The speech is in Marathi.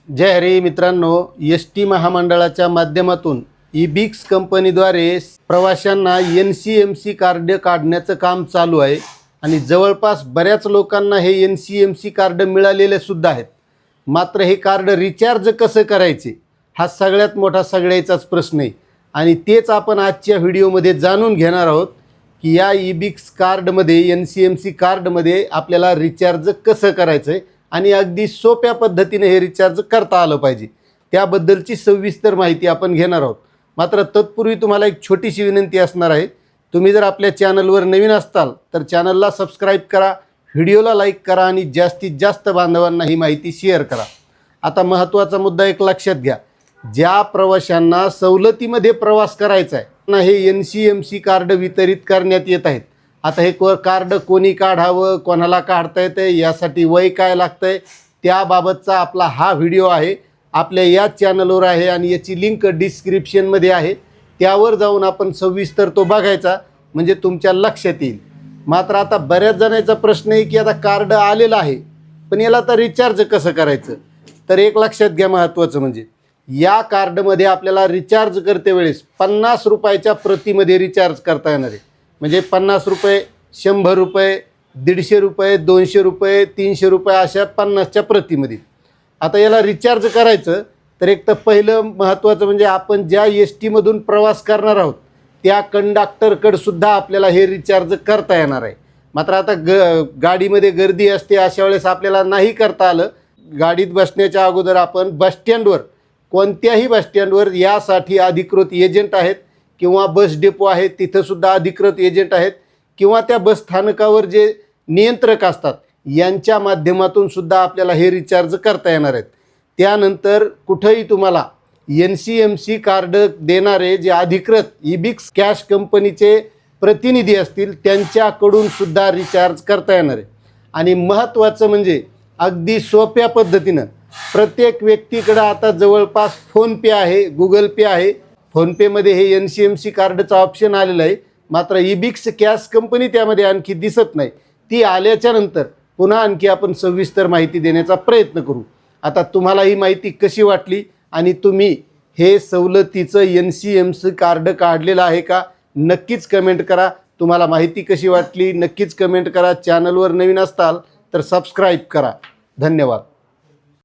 जय हरी मित्रांनो, एस टी महामंडळाच्या माध्यमातून ईबिक्स कंपनीद्वारे प्रवाशांना NCMC कार्ड काढण्याचं काम चालू आहे आणि जवळपास बऱ्याच लोकांना हे NCMC कार्ड मिळालेले सुद्धा आहेत। मात्र हे कार्ड रिचार्ज कसं करायचे हा सगळ्यात मोठा सगळ्याचाच प्रश्न आहे आणि तेच आपण आजच्या व्हिडिओमध्ये जाणून घेणार आहोत की या ईबिक्स कार्डमध्ये NCMC कार्डमध्ये आपल्याला रिचार्ज कसं करायचं आहे आणि अगदी सोप्या पद्धतीने हे रिचार्ज करता आलं पाहिजे त्याबद्दलची सविस्तर माहिती आपण घेणार आहोत। मात्र तत्पूर्वी तुम्हाला एक छोटीशी विनंती असणार आहे, तुम्ही जर आपल्या चॅनलवर नवीन असताल तर चॅनलला सबस्क्राईब करा, व्हिडिओला लाईक करा आणि जास्तीत जास्त बांधवांना ही माहिती शेअर करा। आता महत्त्वाचा मुद्दा एक लक्षात घ्या, ज्या प्रवाशांना सवलतीमध्ये प्रवास करायचा आहे ना हे NCMC कार्ड वितरित करण्यात येत आहेत। आता हे कार्ड कोणी काढावं, कोणाला काढता येतं, यासाठी वय काय लागतं आहे त्याबाबतचा आपला हा व्हिडिओ आहे, आपल्या या चॅनलवर आहे आणि याची लिंक डिस्क्रिप्शनमध्ये आहे, त्यावर जाऊन आपण सविस्तर तो बघायचा म्हणजे तुमच्या लक्षात येईल। मात्र आता बऱ्याच जणांचा प्रश्न आहे की आता कार्ड आलेलं आहे पण याला आता रिचार्ज कसं करायचं, तर एक लक्षात घ्या, महत्त्वाचं म्हणजे या कार्डमध्ये आपल्याला रिचार्ज करते वेळेस 50 रुपयाच्या प्रतीमध्ये रिचार्ज करता येणार आहे। म्हणजे 50 रुपये, 100 रुपये, 150 रुपये, 200 रुपये, 300 रुपये अशा 50च्या प्रतीमध्ये। आता याला रिचार्ज करायचं तर एक तर पहिलं महत्त्वाचं म्हणजे आपण ज्या STमधून प्रवास करणार आहोत त्या कंडक्टरकडंसुद्धा आपल्याला हे रिचार्ज करता येणार आहे। मात्र आता गाडीमध्ये गर्दी असते, अशा वेळेस आपल्याला नाही करता आलं, गाडीत बसण्याच्या अगोदर आपण बसस्टँडवर, कोणत्याही बसस्टँडवर यासाठी अधिकृत एजंट आहेत किंवा बस डेपो आहेत तिथंसुद्धा अधिकृत एजंट आहेत किंवा त्या बस स्थानकावर जे नियंत्रक असतात यांच्या माध्यमातून सुद्धा आपल्याला हे रिचार्ज करता येणार आहेत। त्यानंतर कुठंही तुम्हाला NCMC कार्ड देणारे जे अधिकृत ईबिक्स कॅश कंपनीचे प्रतिनिधी असतील त्यांच्याकडून सुद्धा रिचार्ज करता येणार आहे। आणि महत्त्वाचं म्हणजे अगदी सोप्या पद्धतीनं प्रत्येक व्यक्तीकडं आता जवळपास फोनपे आहे, गुगल पे आहे। फोनपेमध्ये हे NCMC कार्डचं ऑप्शन आलेलं आहे, मात्र ईबिक्स कॅश कंपनी त्यामध्ये आणखी दिसत नाही। ती आल्याच्या नंतर पुन्हा आणखी आपण सविस्तर माहिती देण्याचा प्रयत्न करू। आता तुम्हाला ही माहिती कशी वाटली आणि तुम्ही हे सवलतीचं NCMC कार्ड काढलेलं आहे का नक्कीच कमेंट करा। तुम्हाला माहिती कशी वाटली नक्कीच कमेंट करा। चॅनलवर नवीन असताल तर सबस्क्राईब करा। धन्यवाद।